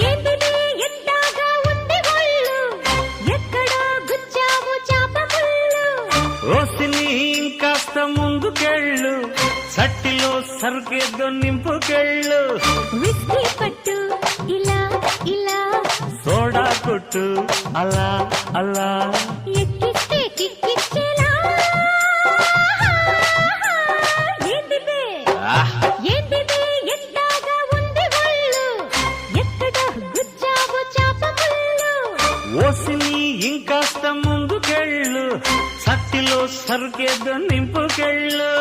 ఏంటిది ఎంతగా ఉంది ఒళ్ళు ఎక్కడో గుచ్చావు చాప ముళ్ళు ఓసిని ఇంకాస్త ముందుకెళ్ళు సట్టిలో సరుకేదో నింపుకెళ్ళు విస్కీ పట్టు ఇలా ఇలా సోడా కొట్టు అలా అలా ఎక్కిస్తే కిక్కిచ్చేలా ఏంటిది ఏంటిది ఎంతగా ఉంది ఒళ్ళు ఎక్కడ గుచ్చావు చాప ముళ్ళు ఓసిని ఇంకాస్త ముందుకెళ్ళు సట్టిలో సరుకేదో నింపుకెళ్ళు